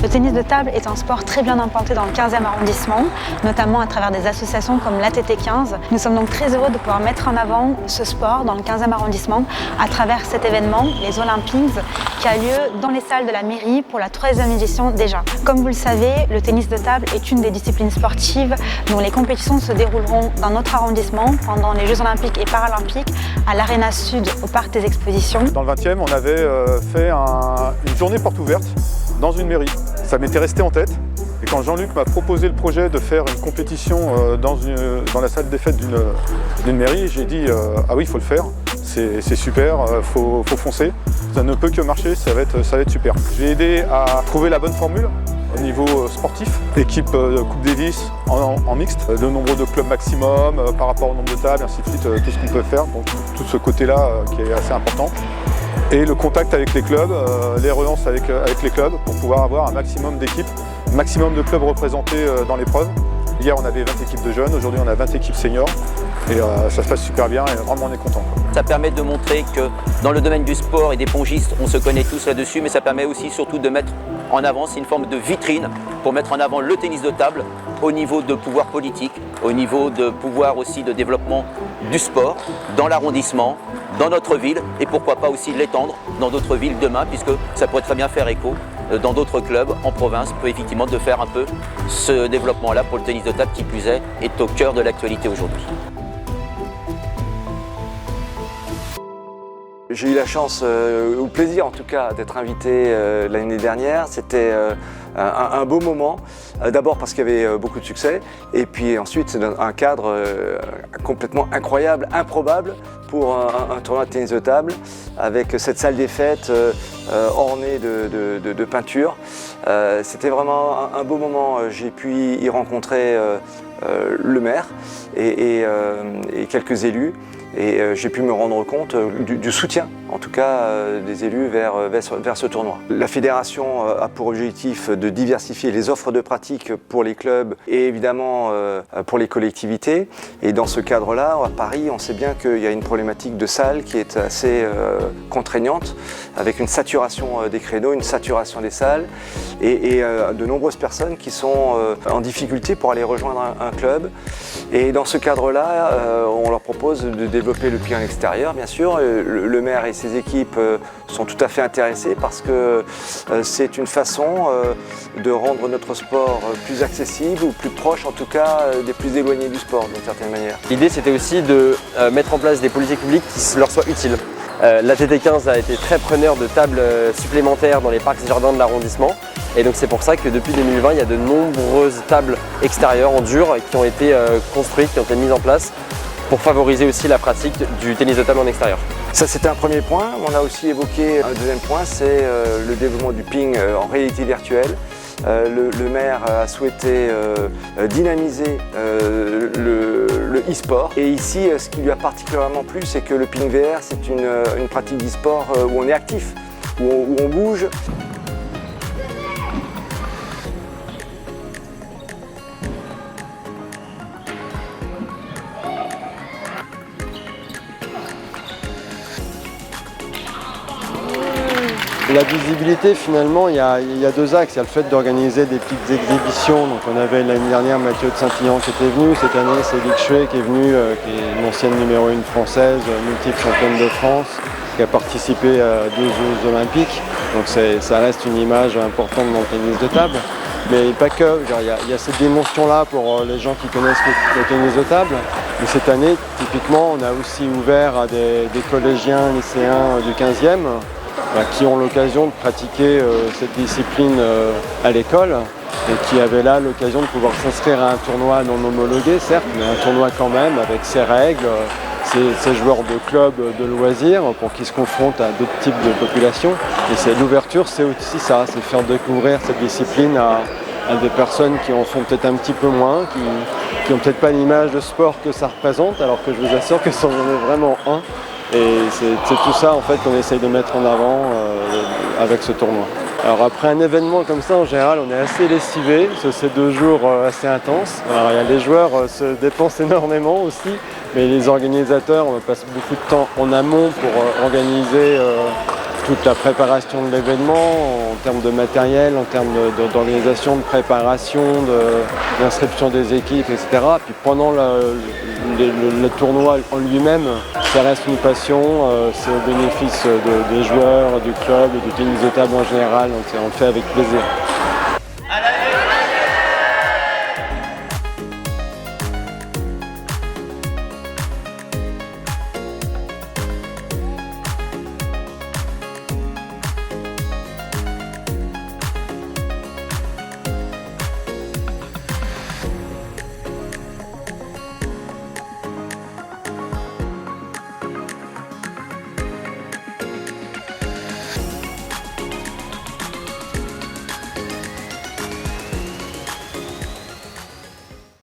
Le tennis de table est un sport très bien implanté dans le 15e arrondissement, notamment à travers des associations comme l'ATT15. Nous sommes donc très heureux de pouvoir mettre en avant ce sport dans le 15e arrondissement à travers cet événement, les Olympiques, qui a lieu dans les salles de la mairie pour la 3e édition déjà. Comme vous le savez, le tennis de table est une des disciplines sportives dont les compétitions se dérouleront dans notre arrondissement pendant les Jeux Olympiques et Paralympiques à l'Arena Sud au Parc des Expositions. Dans le 20e, on avait fait une journée porte ouverte dans une mairie. Ça m'était resté en tête et quand Jean-Luc m'a proposé le projet de faire une compétition dans la salle des fêtes d'une mairie, j'ai dit ah oui, il faut le faire, c'est super, faut foncer. Ça ne peut que marcher, ça va être super. J'ai aidé à trouver la bonne formule au niveau sportif, équipe Coupe Davis en mixte, de nombre de clubs maximum par rapport au nombre de tables, ainsi de suite, tout ce qu'on peut faire, donc tout ce côté-là qui est assez important. Et le contact avec les clubs, les relances avec les clubs pour pouvoir avoir un maximum d'équipes, maximum de clubs représentés dans l'épreuve. Hier on avait 20 équipes de jeunes, aujourd'hui on a 20 équipes seniors et ça se passe super bien et vraiment on est content. Ça permet de montrer que dans le domaine du sport et des pongistes, on se connaît tous là-dessus, mais ça permet aussi surtout de mettre en avant, c'est une forme de vitrine pour mettre en avant le tennis de table au niveau de pouvoir politique, au niveau de pouvoir aussi de développement du sport dans l'arrondissement, dans notre ville et pourquoi pas aussi l'étendre dans d'autres villes demain puisque ça pourrait très bien faire écho dans d'autres clubs en province peut effectivement de faire un peu ce développement-là pour le tennis de table qui plus est au cœur de l'actualité aujourd'hui. J'ai eu la chance, ou le plaisir en tout cas, d'être invité l'année dernière. C'était un beau moment, d'abord parce qu'il y avait beaucoup de succès, et puis ensuite c'est un cadre complètement incroyable, improbable pour un tournoi de tennis de table, avec cette salle des fêtes ornée de peinture. C'était vraiment un beau moment. J'ai pu y rencontrer le maire et quelques élus. Et j'ai pu me rendre compte du soutien, en tout cas des élus vers ce tournoi. La fédération a pour objectif de diversifier les offres de pratique pour les clubs et évidemment pour les collectivités. Et dans ce cadre-là, à Paris, on sait bien qu'il y a une problématique de salles qui est assez contraignante, avec une saturation des créneaux, une saturation des salles et de nombreuses personnes qui sont en difficulté pour aller rejoindre un club. Et dans ce cadre-là, on leur propose de développer le ping à l'extérieur, bien sûr. Le maire et ses équipes sont tout à fait intéressés parce que c'est une façon de rendre notre sport plus accessible ou plus proche, en tout cas, des plus éloignés du sport, d'une certaine manière. L'idée, c'était aussi de mettre en place des politiques publiques qui leur soient utiles. L'ATT15 a été très preneur de tables supplémentaires dans les parcs et jardins de l'arrondissement. Et donc c'est pour ça que depuis 2020, il y a de nombreuses tables extérieures en dur qui ont été construites, qui ont été mises en place pour favoriser aussi la pratique du tennis de table en extérieur. Ça, c'était un premier point. On a aussi évoqué un deuxième point, c'est le développement du ping en réalité virtuelle. Le maire a souhaité dynamiser le e-sport. Et ici, ce qui lui a particulièrement plu, c'est que le ping VR, c'est une pratique d'e-sport où on est actif, où on bouge. La visibilité, finalement, il y a deux axes. Il y a le fait d'organiser des petites exhibitions. Donc, on avait l'année dernière Mathieu de Saint-Ignan qui était venu. Cette année, c'est Lic Shui qui est venu, qui est une ancienne numéro 1 française, multiple championne de France, qui a participé à 2 Jeux Olympiques. Donc, ça reste une image importante dans le tennis de table. Mais pas que. Il y a cette dimension-là pour les gens qui connaissent le tennis de table. Mais cette année, typiquement, on a aussi ouvert à des collégiens, lycéens du 15e. Qui ont l'occasion de pratiquer cette discipline à l'école et qui avaient là l'occasion de pouvoir s'inscrire à un tournoi non homologué, certes, mais un tournoi quand même avec ses règles, ses joueurs de clubs de loisirs pour qu'ils se confrontent à d'autres types de populations. Et l'ouverture, c'est aussi ça, c'est faire découvrir cette discipline à des personnes qui en font peut-être un petit peu moins, qui n'ont peut-être pas l'image de sport que ça représente, alors que je vous assure que ça en est vraiment un. Et c'est tout ça en fait qu'on essaye de mettre en avant avec ce tournoi. Alors après un événement comme ça, en général, on est assez lessivé, c'est 2 jours assez intenses. Alors, les joueurs se dépensent énormément aussi, mais les organisateurs, on passe beaucoup de temps en amont pour organiser toute la préparation de l'événement, en termes de matériel, en termes d'organisation, de préparation, d'inscription des équipes, etc. Puis pendant le tournoi en lui-même, ça reste une passion, c'est au bénéfice des joueurs, du club et du tennis de table en général, donc on le fait avec plaisir.